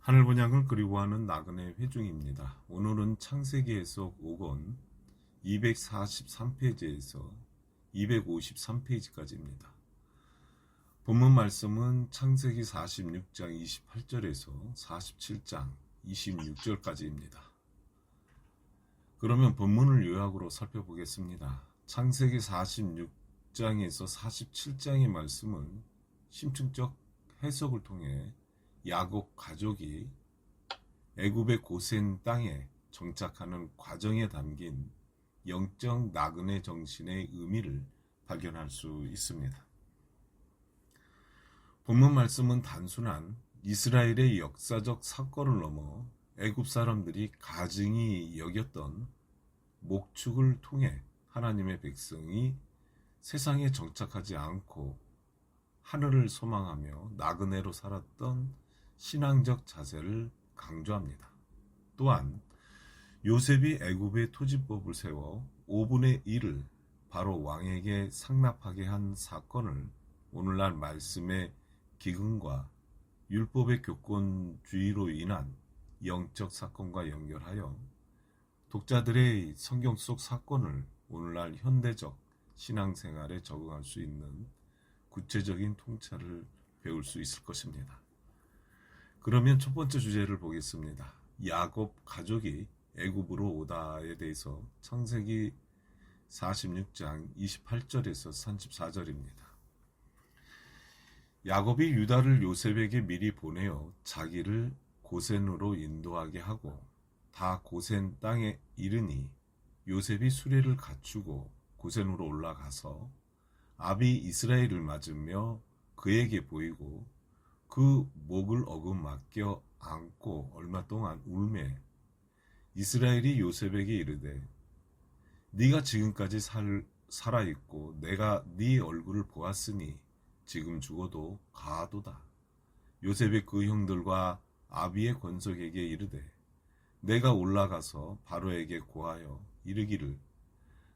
하늘 번양을 그리워하는 나그네 회중입니다. 오늘은 창세기에서 5권 243페이지에서 253페이지까지입니다. 본문 말씀은 창세기 46장 28절에서 47장 26절까지입니다. 그러면 본문을 요약으로 살펴보겠습니다. 창세기 46장에서 47장의 말씀은 심층적 해석을 통해 야곱 가족이 애굽의 고센 땅에 정착하는 과정에 담긴 영적 나그네 정신의 의미를 발견할 수 있습니다. 본문 말씀은 단순한 이스라엘의 역사적 사건을 넘어 애굽 사람들이 가증히 여겼던 목축을 통해 하나님의 백성이 세상에 정착하지 않고 하늘을 소망하며 나그네로 살았던 신앙적 자세를 강조합니다. 또한 요셉이 애굽의 토지법을 세워 5분의 1을 바로 왕에게 상납하게 한 사건을 오늘날 말씀의 기근과 율법의 교권주의로 인한 영적 사건과 연결하여 독자들의 성경 속 사건을 오늘날 현대적 신앙생활에 적응할 수 있는 구체적인 통찰을 배울 수 있을 것입니다. 그러면 첫 번째 주제를 보겠습니다. 야곱 가족이 애굽으로 오다에 대해서 창세기 46장 28절에서 34절입니다. 야곱이 유다를 요셉에게 미리 보내어 자기를 고센으로 인도하게 하고 다 고센 땅에 이르니 요셉이 수레를 갖추고 고센으로 올라가서 아비 이스라엘을 맞으며 그에게 보이고 그 목을 어긋맡겨 안고 얼마 동안 울매 이스라엘이 요셉에게 이르되 네가 지금까지 살아있고 내가 네 얼굴을 보았으니 지금 죽어도 가도다. 요셉이 그 형들과 아비의 권속에게 이르되 내가 올라가서 바로에게 고하여 이르기를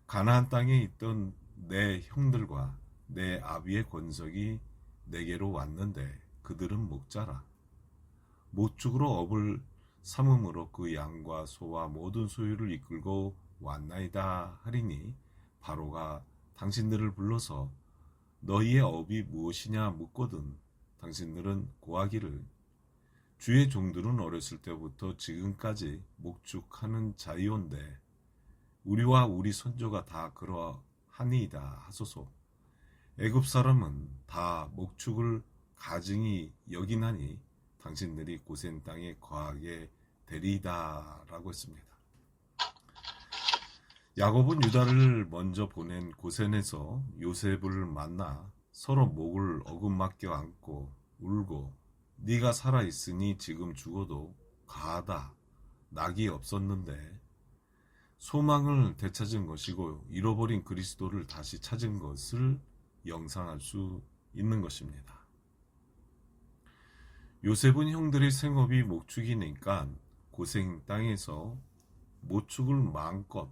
가나안 땅에 있던 내 형들과 내 아비의 권속이 내게로 왔는데 그들은 목자라. 목축으로 업을 삼음으로 그 양과 소와 모든 소유를 이끌고 왔나이다 하리니 바로가 당신들을 불러서 너희의 업이 무엇이냐 묻거든 당신들은 고하기를 주의 종들은 어렸을 때부터 지금까지 목축하는 자이온데 우리와 우리 손조가 다 그러하니이다 하소서. 애굽 사람은 다 목축을 가증히 여기나니 당신들이 고센 땅에 거하게 되리이다 라고 했습니다. 야곱은 유다를 먼저 보낸 고센에서 요셉을 만나 서로 목을 어긋맡겨 안고 울고 네가 살아있으니 지금 죽어도 가하다. 낙이 없었는데 소망을 되찾은 것이고 잃어버린 그리스도를 다시 찾은 것을 영상할 수 있는 것입니다. 요셉은 형들의 생업이 목축이니까 고생 땅에서 모축을 마음껏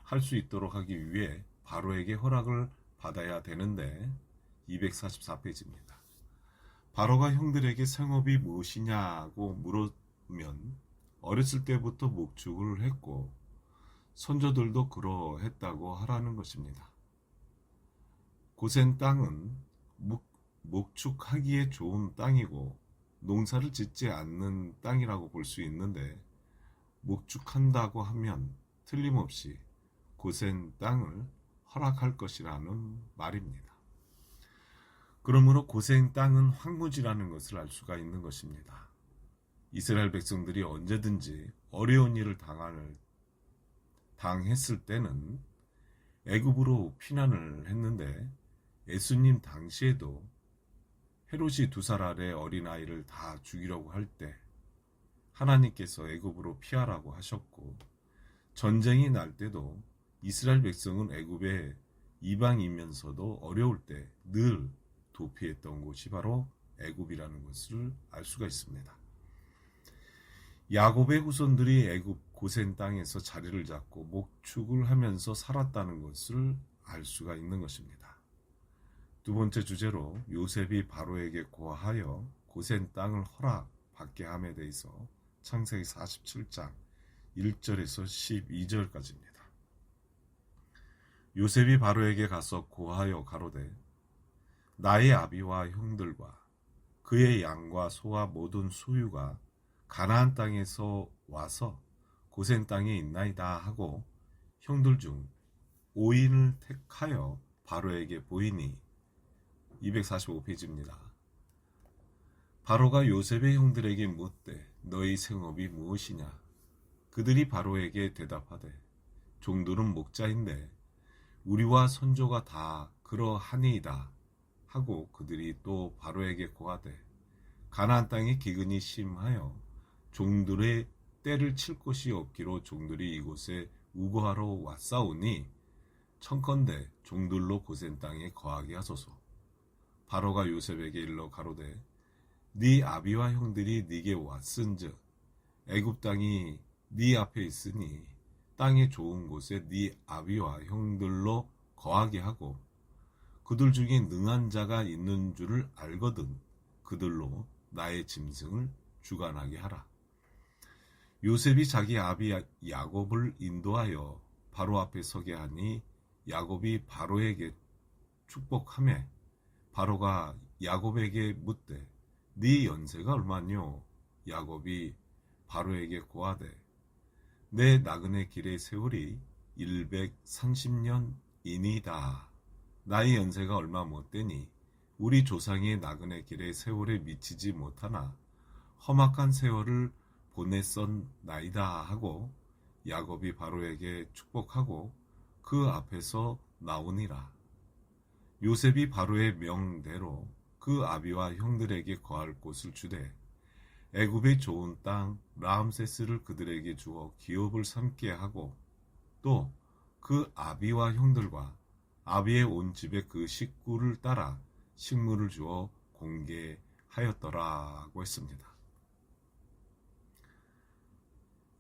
할 수 있도록 하기 위해 바로에게 허락을 받아야 되는데 244페이지입니다. 바로가 형들에게 생업이 무엇이냐고 물으면 어렸을 때부터 목축을 했고 선조들도 그러했다고 하라는 것입니다. 고센 땅은 목축하기에 좋은 땅이고 농사를 짓지 않는 땅이라고 볼 수 있는데 목축한다고 하면 틀림없이 고센 땅을 허락할 것이라는 말입니다. 그러므로 고센 땅은 황무지라는 것을 알 수가 있는 것입니다. 이스라엘 백성들이 언제든지 어려운 일을 당했을 때는 애굽으로 피난을 했는데 예수님 당시에도 헤롯이 2살 아래 어린아이를 다 죽이려고 할 때 하나님께서 애굽으로 피하라고 하셨고 전쟁이 날 때도 이스라엘 백성은 애굽의 이방이면서도 어려울 때 늘 도피했던 곳이 바로 애굽이라는 것을 알 수가 있습니다. 야곱의 후손들이 애굽 고센 땅에서 자리를 잡고 목축을 하면서 살았다는 것을 알 수가 있는 것입니다. 두 번째 주제로 요셉이 바로에게 고하여 고센 땅을 받게 함에 대해서 창세기 47장 1절에서 12절까지입니다. 요셉이 바로에게 가서 고하여 가로되 나의 아비와 형들과 그의 양과 소와 모든 소유가 가나안 땅에서 와서 고센 땅에 있나이다 하고 형들 중 5인을 택하여 바로에게 보이니 245페이지입니다. 바로가 요셉의 형들에게 묻되 너희 생업이 무엇이냐? 그들이 바로에게 대답하되 종들은 목자인데 우리와 선조가 다 그러하니이다 하고 그들이 또 바로에게 고하되 가나안 땅에 기근이 심하여 종들의 때를 칠 곳이 없기로 종들이 이곳에 우거하러 왔사오니 청컨대 종들로 고센 땅에 거하게 하소서. 바로가 요셉에게 일러 가로되 네 아비와 형들이 네게 왔은즉 애굽 땅이 네 앞에 있으니 땅의 좋은 곳에 네 아비와 형들로 거하게 하고 그들 중에 능한 자가 있는 줄을 알거든 그들로 나의 짐승을 주관하게 하라. 요셉이 자기 아비 야곱을 인도하여 바로 앞에 서게 하니 야곱이 바로에게 축복하매 바로가 야곱에게 묻되 네 연세가 얼마뇨? 야곱이 바로에게 고하되 내 나그네 길의 세월이 130년이니이다. 나의 연세가 얼마 못되니 우리 조상의 나그네 길의 세월에 미치지 못하나 험악한 세월을 보냈었나이다 하고 야곱이 바로에게 축복하고 그 앞에서 나오니라. 요셉이 바로의 명대로 그 아비와 형들에게 거할 곳을 주되 애굽의 좋은 땅 라암세스를 그들에게 주어 기업을 삼게 하고 또 그 아비와 형들과 아비의 온 집에 그 식구를 따라 식물을 주어 공개하였더라고 했습니다.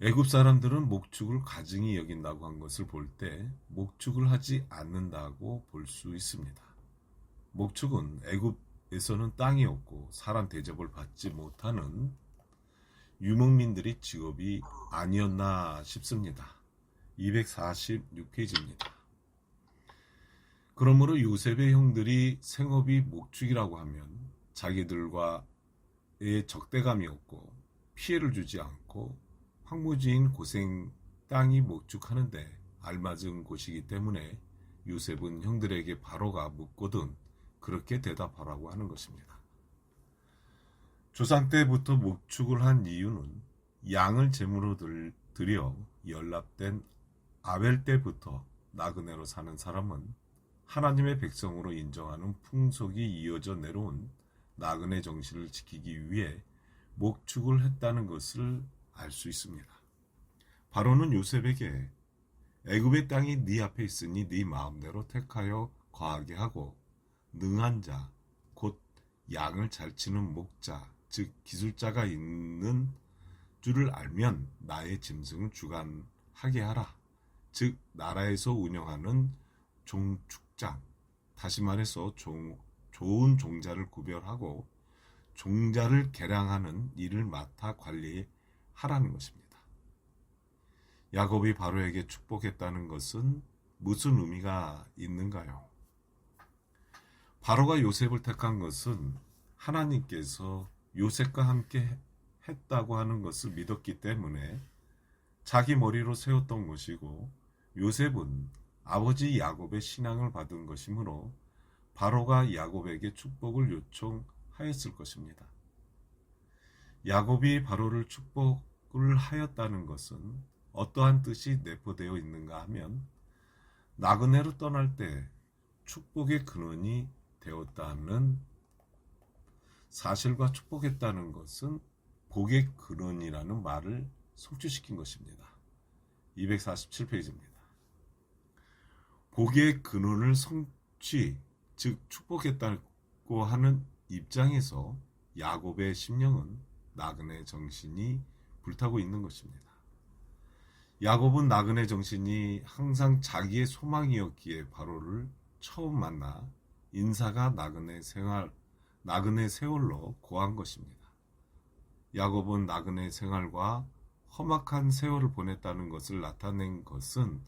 애굽 사람들은 목축을 가증히 여긴다고 한 것을 볼 때 목축을 하지 않는다고 볼 수 있습니다. 목축은 애굽에서는 땅이 없고 사람 대접을 받지 못하는 유목민들의 직업이 아니었나 싶습니다. 246페이지입니다. 그러므로 요셉의 형들이 생업이 목축이라고 하면 자기들과의 적대감이 없고 피해를 주지 않고 황무지인 고생 땅이 목축하는데 알맞은 곳이기 때문에 요셉은 형들에게 바로가 묻거든 그렇게 대답하라고 하는 것입니다. 조상 때부터 목축을 한 이유는 양을 제물로 드려 연락된 아벨 때부터 나그네로 사는 사람은 하나님의 백성으로 인정하는 풍속이 이어져 내려온 나그네 정신을 지키기 위해 목축을 했다는 것을 알 수 있습니다. 바로는 요셉에게 애굽의 땅이 네 앞에 있으니 네 마음대로 택하여 거하게 하고 능한 자, 곧 양을 잘 치는 목자, 즉 기술자가 있는 줄을 알면 나의 짐승을 주관하게 하라. 즉 나라에서 운영하는 종축장, 다시 말해서 좋은 종자를 구별하고 종자를 개량하는 일을 맡아 관리하라는 것입니다. 야곱이 바로에게 축복했다는 것은 무슨 의미가 있는가요? 바로가 요셉을 택한 것은 하나님께서 요셉과 함께 했다고 하는 것을 믿었기 때문에 자기 머리로 세웠던 것이고 요셉은 아버지 야곱의 신앙을 받은 것이므로 바로가 야곱에게 축복을 요청하였을 것입니다. 야곱이 바로를 축복을 하였다는 것은 어떠한 뜻이 내포되어 있는가 하면 나그네로 떠날 때 축복의 근원이 되었다는 사실과 축복했다는 것은 복의 근원이라는 말을 속주시킨 것입니다. 247페이지입니다. 복의 근원을 성취, 즉 축복했다고 하는 입장에서 야곱의 심령은 나그네 정신이 불타고 있는 것입니다. 야곱은 나그네 정신이 항상 자기의 소망이었기에 바로를 처음 만나 인사가 나그네 세월로 고한 것입니다. 야곱은 나그네 생활과 험악한 세월을 보냈다는 것을 나타낸 것은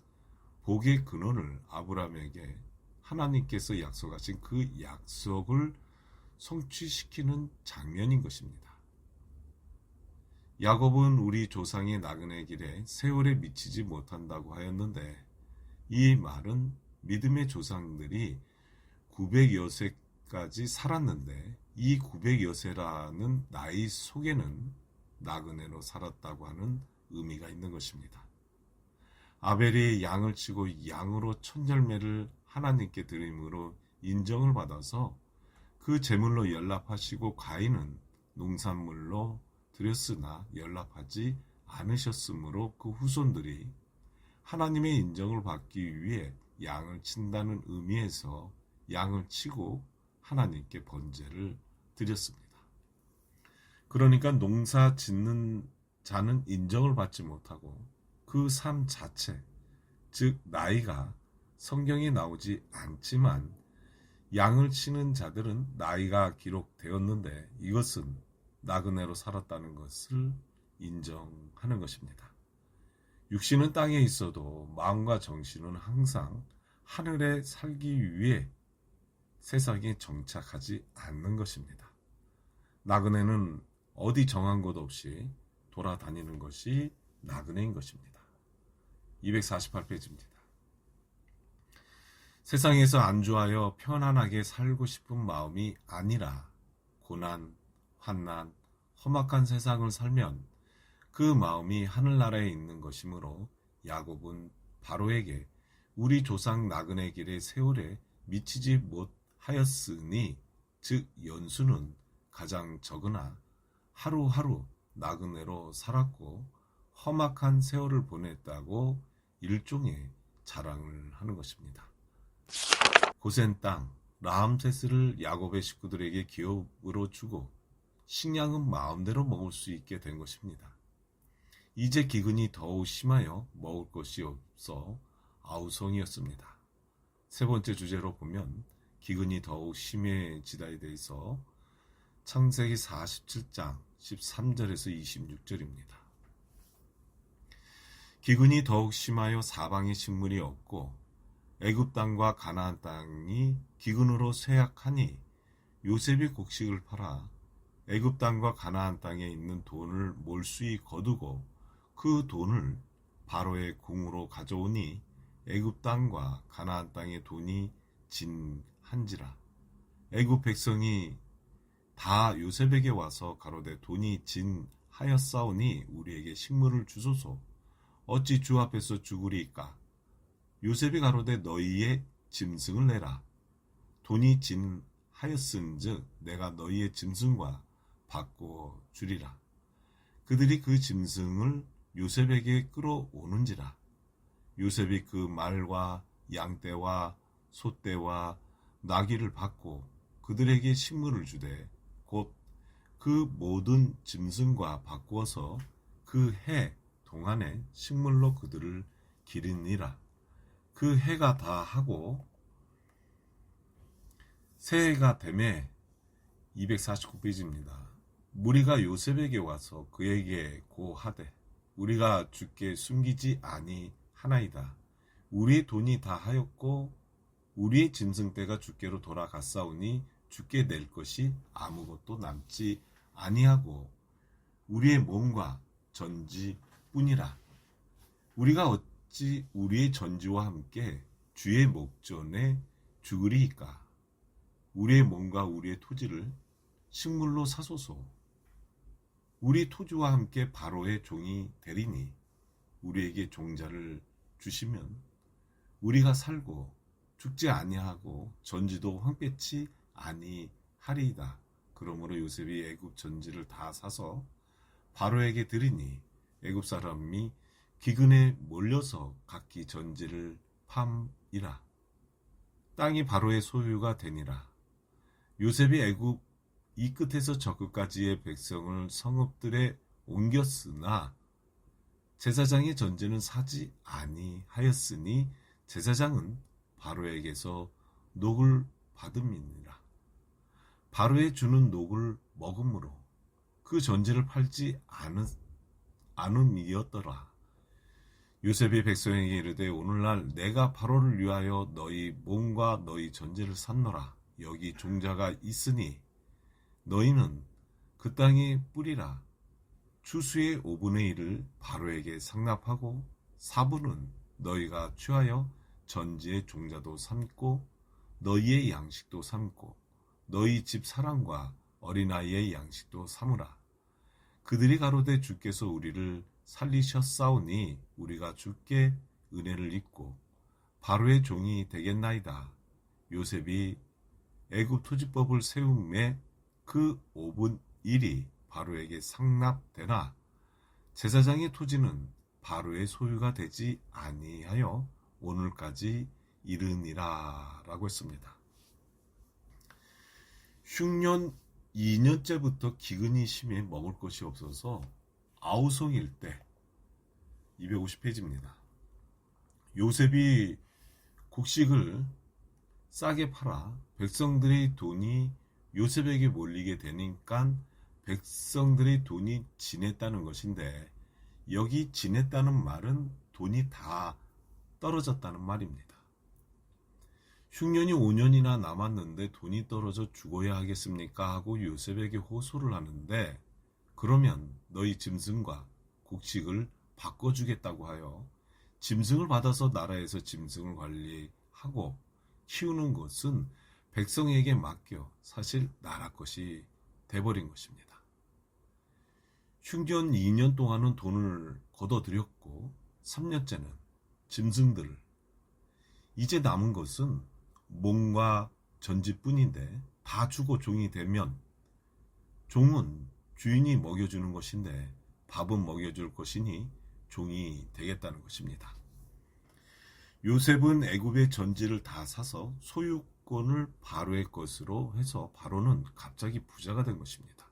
복의 근원을 아브라함에게 하나님께서 약속하신 그 약속을 성취시키는 장면인 것입니다. 야곱은 우리 조상의 나그네 길에 세월에 미치지 못한다고 하였는데, 이 말은 믿음의 조상들이 900여 세까지 살았는데 이 900여 세라는 나이 속에는 나그네로 살았다고 하는 의미가 있는 것입니다. 아벨이 양을 치고 양으로 천열매를 하나님께 드림으로 인정을 받아서 그 제물로 연락하시고 가인은 농산물로 드렸으나 연락하지 않으셨으므로 그 후손들이 하나님의 인정을 받기 위해 양을 친다는 의미에서 양을 치고 하나님께 번제를 드렸습니다. 그러니까 농사 짓는 자는 인정을 받지 못하고 그 삶 자체, 즉 나이가 성경에 나오지 않지만 양을 치는 자들은 나이가 기록되었는데 이것은 나그네로 살았다는 것을 인정하는 것입니다. 육신은 땅에 있어도 마음과 정신은 항상 하늘에 살기 위해 세상에 정착하지 않는 것입니다. 나그네는 어디 정한 곳 없이 돌아다니는 것이 나그네인 것입니다. 248페이지입니다. 세상에서 안주하여 편안하게 살고 싶은 마음이 아니라 고난, 환난, 험악한 세상을 살면 그 마음이 하늘나라에 있는 것이므로 야곱은 바로에게 우리 조상 나그네 길의 세월에 미치지 못하였으니, 즉 연수는 가장 적으나 하루하루 나그네로 살았고 험악한 세월을 보냈다고 일종의 자랑을 하는 것입니다. 고센 땅 라암세스를 야곱의 식구들에게 기업으로 주고 식량은 마음대로 먹을 수 있게 된 것입니다. 이제 기근이 더욱 심하여 먹을 것이 없어 아우성이었습니다. 세 번째 주제로 보면 기근이 더욱 심해지다에 대해서 창세기 47장 13절에서 26절입니다. 기근이 더욱 심하여 사방에 식물이 없고 애굽 땅과 가나안 땅이 기근으로 쇠약하니 요셉이 곡식을 팔아 애굽 땅과 가나안 땅에 있는 돈을 몰수히 거두고 그 돈을 바로의 궁으로 가져오니 애굽 땅과 가나안 땅의 돈이 진한지라. 애굽 백성이 다 요셉에게 와서 가로되 돈이 진하였사오니 우리에게 식물을 주소서. 어찌 주 앞에서 죽으리이까? 요셉이 가로되 너희의 짐승을 내라. 돈이 진하였은즉 내가 너희의 짐승과 바꾸어 주리라. 그들이 그 짐승을 요셉에게 끌어오는지라. 요셉이 그 말과 양떼와 소떼와 나귀를 받고 그들에게 식물을 주되 곧 그 모든 짐승과 바꾸어서 그 해 동안에 식물로 그들을 기르니라. 그 해가 다 하고 새해가 되매 249페이지입니다. 무리가 요셉에게 와서 그에게 고하되 우리가 주께 숨기지 아니하나이다. 우리의 돈이 다 하였고 우리의 짐승떼가 주께로 돌아갔사오니 주께 낼 것이 아무것도 남지 아니하고 우리의 몸과 전지뿐이라. 우리가 어찌 우리의 전지와 함께 주의 목전에 죽으리이까? 우리의 몸과 우리의 토지를 식물로 사소서. 우리 토지와 함께 바로의 종이 되리니 우리에게 종자를 주시면 우리가 살고 죽지 아니하고 전지도 황폐치 아니하리이다. 그러므로 요셉이 애굽 전지를 다 사서 바로에게 드리니 애굽 사람이 기근에 몰려서 각기 전지를 팜이라. 땅이 바로의 소유가 되니라. 요셉이 애굽 이 끝에서 저 끝까지의 백성을 성읍들에 옮겼으나 제사장의 전제는 사지 아니하였으니 제사장은 바로에게서 녹을 받음이니라. 바로에 주는 녹을 먹음으로 그 전제를 팔지 않음이었더라. 요셉이 백성에게 이르되 오늘날 내가 바로를 위하여 너희 몸과 너희 전제를 샀노라. 여기 종자가 있으니 너희는 그 땅에 뿌리라. 추수의 5분의 1을 바로에게 상납하고 4분은 너희가 취하여 전지의 종자도 삼고 너희의 양식도 삼고 너희 집 사람과 어린아이의 양식도 삼으라. 그들이 가로되 주께서 우리를 살리셨사오니 우리가 주께 은혜를 입고 바로의 종이 되겠나이다. 요셉이 애굽 토지법을 세움에 그 5분 1이 바로에게 상납되나 제사장의 토지는 바로의 소유가 되지 아니하여 오늘까지 이르니라 라고 했습니다. 흉년 2년째부터 기근이 심해 먹을 것이 없어서 아우성일 때 250페이지입니다. 요셉이 곡식을 싸게 팔아 백성들의 돈이 요셉에게 몰리게 되니까 백성들의 돈이 지냈다는 것인데 여기 지냈다는 말은 돈이 다 떨어졌다는 말입니다. 흉년이 5년이나 남았는데 돈이 떨어져 죽어야 하겠습니까? 하고 요셉에게 호소를 하는데 그러면 너희 짐승과 곡식을 바꿔주겠다고 하여 짐승을 받아서 나라에서 짐승을 관리하고 키우는 것은 백성에게 맡겨 사실 나라 것이 돼버린 것입니다. 흉년 2년 동안은 돈을 걷어들였고 3년째는 짐승들을 이제 남은 것은 몸과 전지뿐인데 다 주고 종이 되면 종은 주인이 먹여주는 것인데 밥은 먹여줄 것이니 종이 되겠다는 것입니다. 요셉은 애굽의 전지를 다 사서 소유권을 바로의 것으로 해서 바로는 갑자기 부자가 된 것입니다.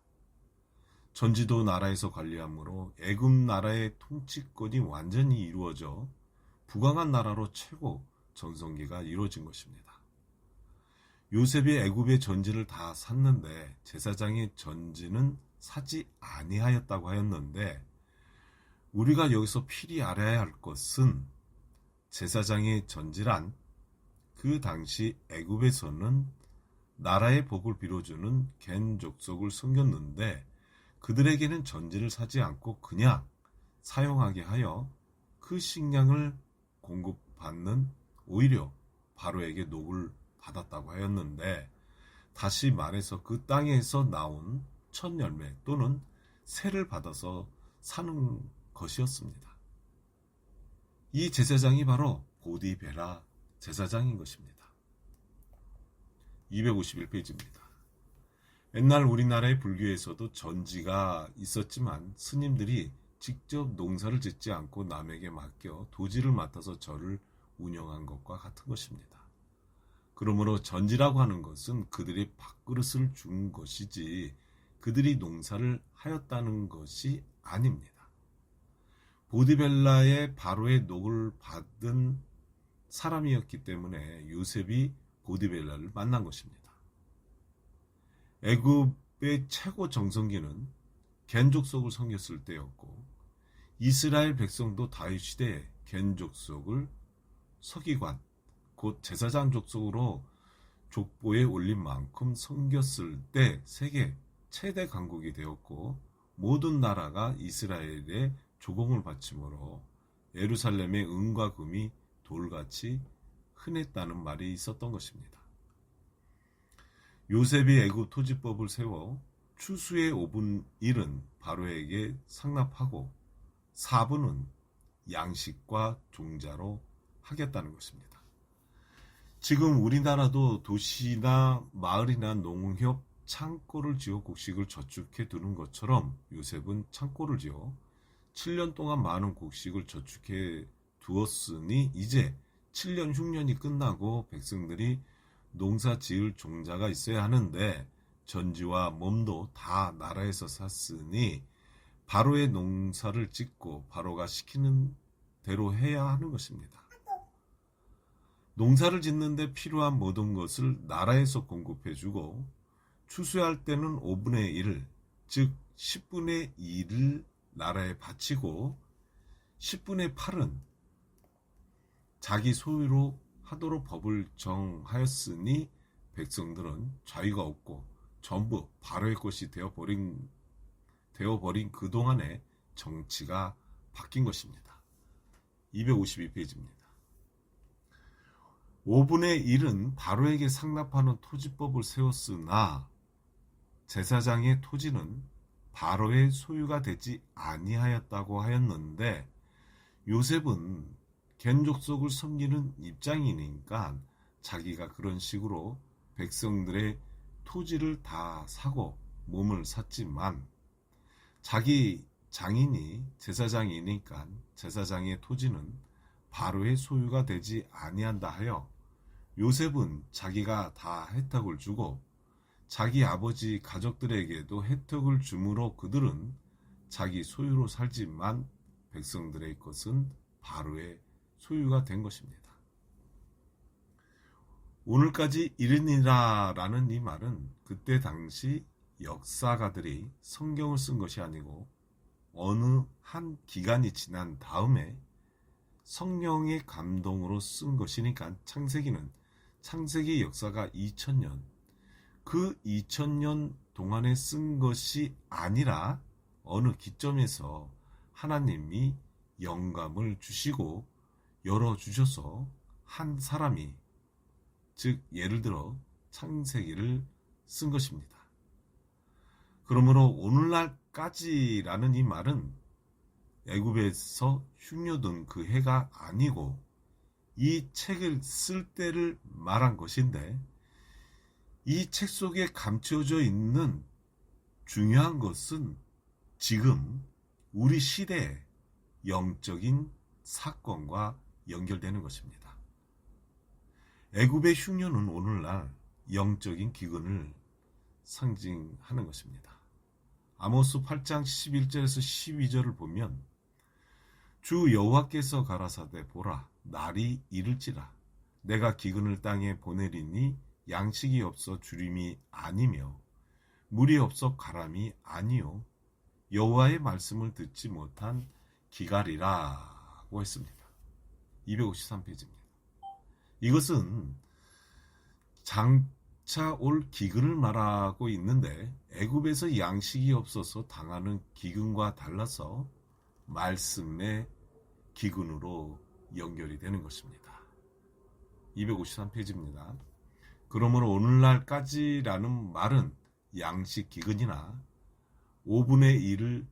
전지도 나라에서 관리하므로 애굽 나라의 통치권이 완전히 이루어져 부강한 나라로 최고 전성기가 이루어진 것입니다. 요셉이 애굽의 전지를 다 샀는데 제사장의 전지는 사지 아니하였다고 하였는데 우리가 여기서 필히 알아야 할 것은 제사장의 전지란 그 당시 애굽에서는 나라의 복을 빌어주는 겐 족속을 섬겼는데 그들에게는 전지를 사지 않고 그냥 사용하게 하여 그 식량을 공급받는 오히려 바로에게 녹을 받았다고 하였는데 다시 말해서 그 땅에서 나온 첫 열매 또는 세를 받아서 사는 것이었습니다. 이 제사장이 바로 보디베라 제사장인 것입니다. 251페이지입니다. 옛날 우리나라의 불교에서도 전지가 있었지만 스님들이 직접 농사를 짓지 않고 남에게 맡겨 도지를 맡아서 절을 운영한 것과 같은 것입니다. 그러므로 전지라고 하는 것은 그들이 밥그릇을 준 것이지 그들이 농사를 하였다는 것이 아닙니다. 보디벨라의 바로의 녹을 받은 사람이었기 때문에 요셉이 보디벨라를 만난 것입니다. 애굽의 최고 정성기는 겐 족속을 섬겼을 때였고 이스라엘 백성도 다윗 시대에 겐 족속을 서기관 곧 제사장 족속으로 족보에 올린 만큼 섬겼을 때 세계 최대 강국이 되었고 모든 나라가 이스라엘의 조공을 바치므로 예루살렘의 은과 금이 돌같이 흔했다는 말이 있었던 것입니다. 요셉이 애굽 토지법을 세워 추수의 5분 1은 바로에게 상납하고 4분은 양식과 종자로 하겠다는 것입니다. 지금 우리나라도 도시나 마을이나 농협 창고를 지어 곡식을 저축해 두는 것처럼 요셉은 창고를 지어 7년 동안 많은 곡식을 저축해 두었으니 이제 7년 흉년이 끝나고 백성들이 농사 지을 종자가 있어야 하는데 전지와 몸도 다 나라에서 샀으니 바로의 농사를 짓고 바로가 시키는 대로 해야 하는 것입니다. 농사를 짓는데 필요한 모든 것을 나라에서 공급해주고 추수할 때는 5분의 1을 즉 10분의 2를 나라에 바치고 10분의 8은 자기 소유로 하도록 법을 정하였으니 백성들은 자유가 없고 전부 바로의 것이 되어버린 그동안의 정치가 바뀐 것입니다. 252페이지입니다. 5분의 1은 바로에게 상납하는 토지법을 세웠으나 제사장의 토지는 바로의 소유가 되지 아니하였다고 하였는데 요셉은 겐족속을 섬기는 입장이니까 자기가 그런 식으로 백성들의 토지를 다 사고 몸을 샀지만 자기 장인이 제사장이니까 제사장의 토지는 바로의 소유가 되지 아니한다 하여 요셉은 자기가 다 혜택을 주고 자기 아버지 가족들에게도 혜택을 주므로 그들은 자기 소유로 살지만 백성들의 것은 바로의 소유가 된 것입니다. 오늘까지 이르니라 라는 이 말은 그때 당시 역사가들이 성경을 쓴 것이 아니고 어느 한 기간이 지난 다음에 성령의 감동으로 쓴 것이니까 창세기 역사가 2000년, 그 2000년 동안에 쓴 것이 아니라 어느 기점에서 하나님이 영감을 주시고 열어주셔서 한 사람이, 즉 예를 들어 창세기를 쓴 것입니다. 그러므로 오늘날까지라는 이 말은 애굽에서 흉려된 그 해가 아니고 이 책을 쓸 때를 말한 것인데 이 책 속에 감춰져 있는 중요한 것은 지금 우리 시대의 영적인 사건과 연결되는 것입니다. 애굽의 흉년은 오늘날 영적인 기근을 상징하는 것입니다. 아모스 8장 11절에서 12절을 보면 주 여호와께서 가라사대 보라 날이 이를지라 내가 기근을 땅에 보내리니 양식이 없어 주림이 아니며 물이 없어 가람이 아니요 여호와의 말씀을 듣지 못한 기갈이라고 했습니다. 253페이지입니다. 이것은 장차 올 기근을 말하고 있는데 애굽에서 양식이 없어서 당하는 기근과 달라서 말씀의 기근으로 연결이 되는 것입니다. 253페이지입니다. 그러므로 오늘날까지라는 말은 양식 기근이나 5분의 1을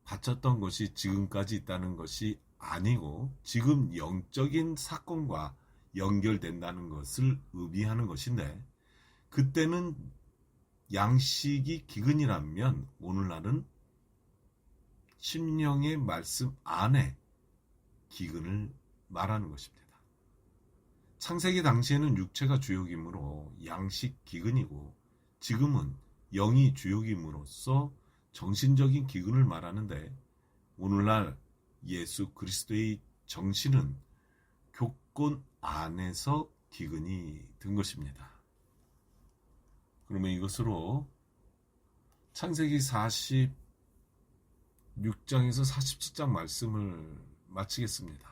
바쳤던 것이 지금까지 있다는 것이 아니고 지금 영적인 사건과 연결된다는 것을 의미하는 것인데 그때는 양식이 기근이라면 오늘날은 심령의 말씀 안에 기근을 말하는 것입니다. 창세기 당시에는 육체가 주역이므로 양식 기근이고 지금은 영이 주역임으로써 정신적인 기근을 말하는데 오늘날 예수 그리스도의 정신은 교권 안에서 기근이 든 것입니다. 그러면 이것으로 창세기 46장에서 47장 말씀을 마치겠습니다.